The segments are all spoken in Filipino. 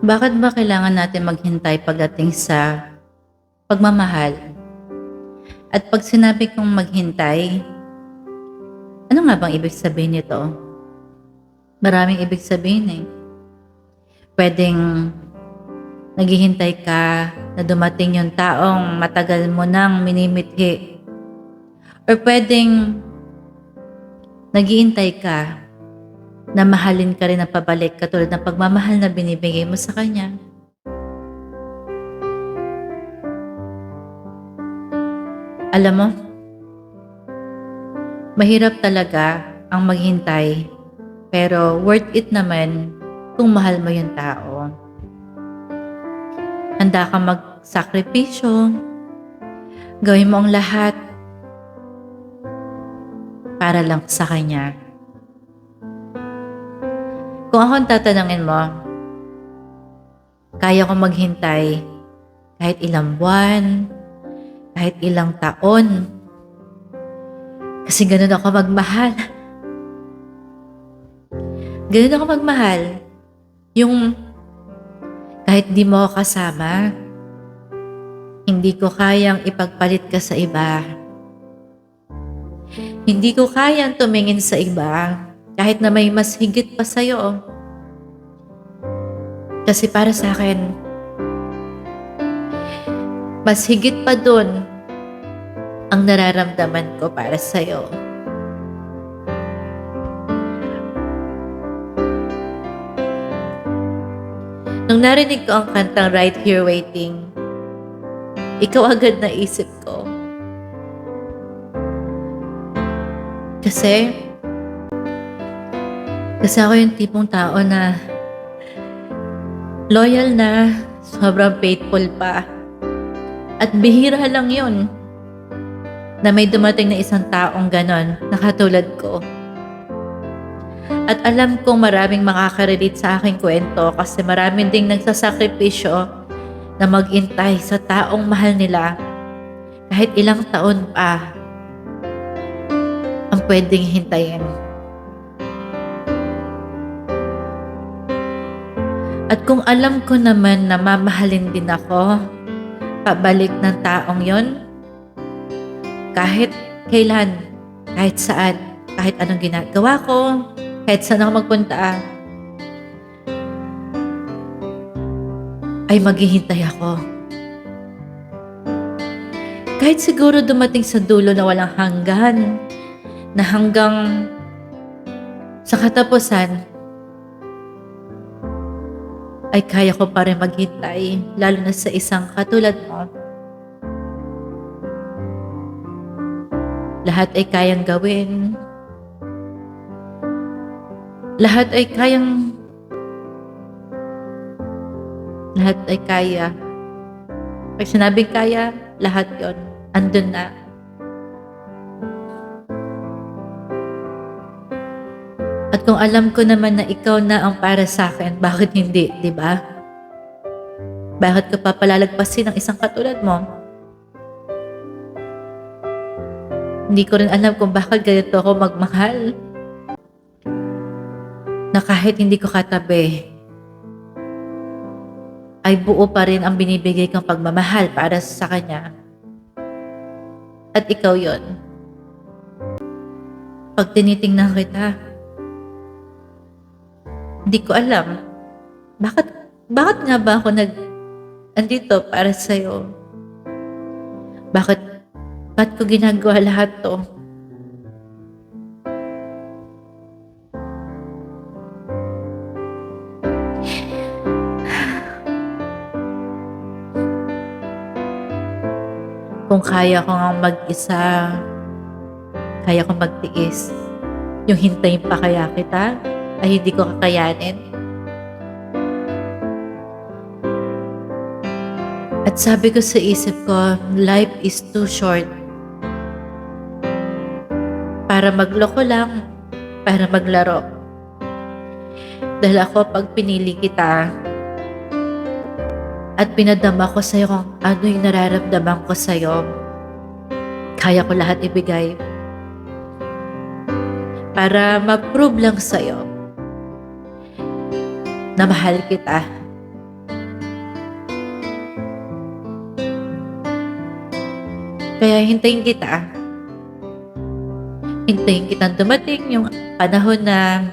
Bakit ba kailangan natin maghintay pagdating sa pagmamahal? At 'pag sinabi kong maghintay, ano nga bang ibig sabihin nito? Maraming ibig sabihin, eh. Puwedeng naghihintay ka na dumating yung taong matagal mo nang minimithi or puwedeng naghihintay ka na mahalin ka rin ng pabalik katulad ng pagmamahal na binibigay mo sa kanya. Alam mo, mahirap talaga ang maghintay, pero worth it naman kung mahal mo yung tao. Handa kang magsakripisyo, gawin mo ang lahat para lang sa kanya. Kung ako ang tatanungin mo, kaya kong maghintay kahit ilang buwan, kahit ilang taon, kasi ganun ako magmahal. Ganun ako magmahal. Yung kahit di mo ako kasama, hindi ko kayang ipagpalit ka sa iba. Hindi ko kayang tumingin sa iba kahit na may mas higit pa sa'yo. Kasi para sa akin, mas higit pa dun ang nararamdaman ko para sa'yo. Nung narinig ko ang kantang Right Here Waiting, ikaw agad naisip ko. Kasi ako yung tipong tao na loyal na, sobrang faithful pa. At bihira lang yun na may dumating na isang taong ganon na katulad ko. At alam kong maraming makaka-relate sa aking kwento kasi maraming ding nagsasakripisyo na mag-intay sa taong mahal nila kahit ilang taon pa ang pwedeng hintayin. At kung alam ko naman na mamahalin din ako pabalik ng taong yon, kahit kailan, kahit saan, kahit anong ginagawa ko, kahit saan ako magpunta, ay maghihintay ako. Kahit siguro dumating sa dulo na walang hanggan, na hanggang sa katapusan, ay kaya ko pa rin maghintay, lalo na sa isang katulad mo. Lahat ay kayang gawin. Lahat ay kaya. Pag sinabing kaya, lahat yon andun na. At kung alam ko naman na ikaw na ang para sa akin, bakit hindi, di ba? Bakit ko papalalagpasin ang isang katulad mo? Hindi ko rin alam kung bakit ganito ako magmahal. Na kahit hindi ko katabi, ay buo pa rin ang binibigay kong pagmamahal para sa kanya. At ikaw yon. Pag tinitingnan kita, hindi ko alam. Bakit nga ba ako andito para sa'yo? Bakit ko ginagawa lahat to? Kung kaya ko nga mag-isa, kaya ko magtiis, yung hintayin pa kaya kita, ay hindi ko kakayanin. At sabi ko sa isip ko, life is too short para magloko lang, para maglaro. Dahil ako, pag pinili kita at pinadama ko sa'yo kung ano yung nararamdaman ko sa'yo, kaya ko lahat ibigay para ma-prove lang sa'yo na mahal kita. Kaya hintayin kita. Hintayin kitang dumating yung panahon na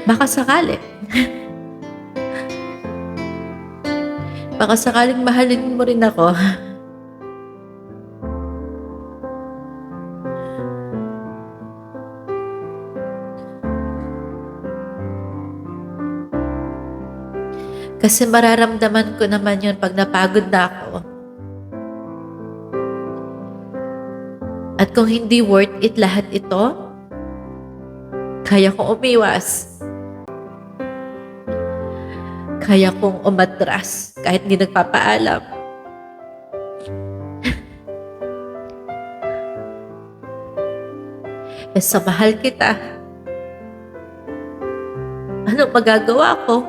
baka sakali. Baka sakaling mahalin mo rin ako. Kasi mararamdaman ko naman yun pag napagod na ako. At kung hindi worth it lahat ito, kaya kong umiwas. Kaya kong umatras kahit hindi nagpapaalam. Sa mahal kita, anong magagawa ko?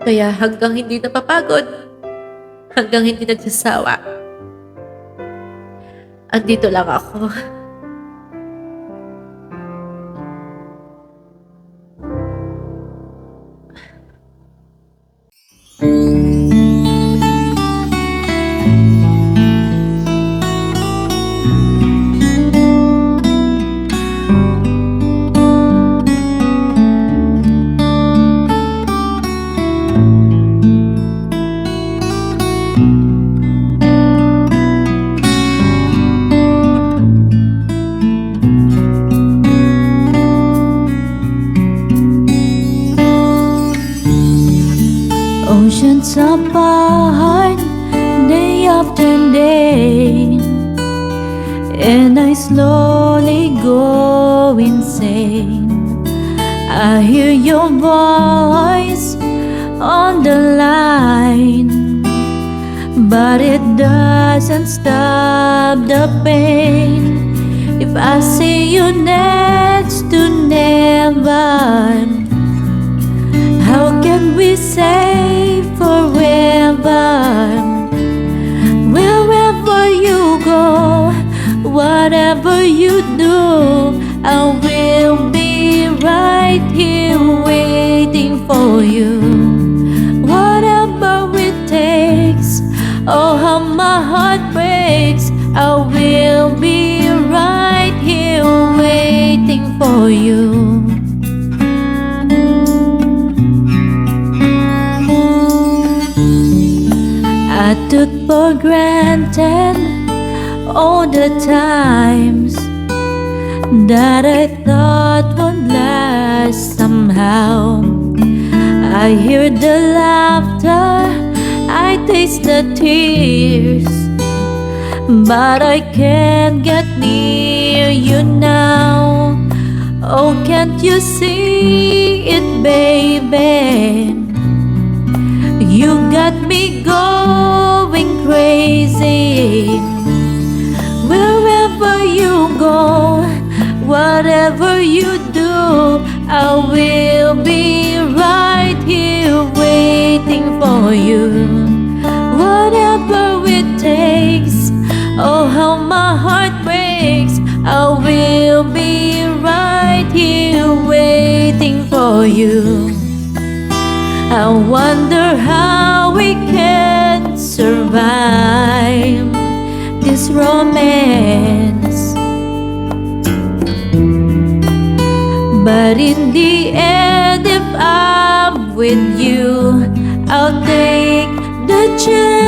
Kaya hanggang hindi napapagod, hanggang hindi nagsasawa, andito lang ako. Oceans apart, day after day, and I slowly go insane. I hear your voice on the line, but it doesn't stop the pain. If I see you next to never, how can we say forever? Wherever you go, whatever you do, I will be right here waiting for you. Whatever it takes, oh how my heart breaks, I will be right here waiting for you. I took for granted all the times that I thought would last somehow. I hear the laughter, I taste the tears, but I can't get near you now. Oh, can't you see it, baby? You got me going crazy. Wherever you go, whatever you do, I will be right here waiting for you. Whatever it takes, oh how my heart breaks, I will be right here waiting for you. I wonder how we can survive this romance, but in the end, if I'm with you, I'll take the chance.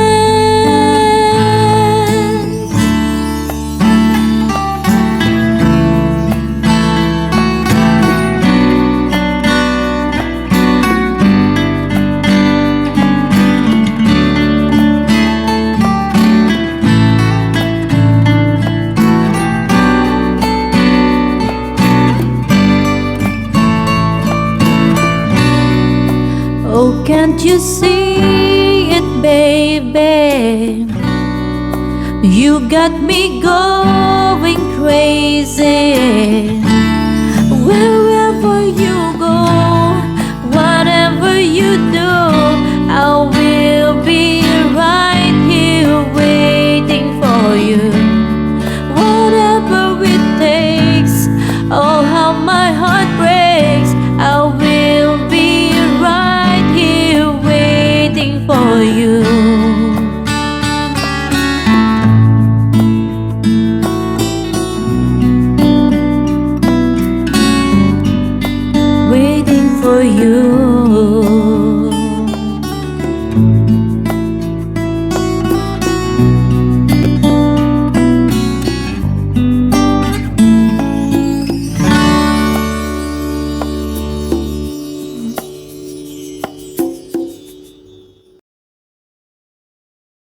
Oh, can't you see it, baby? You got me going crazy. Wherever you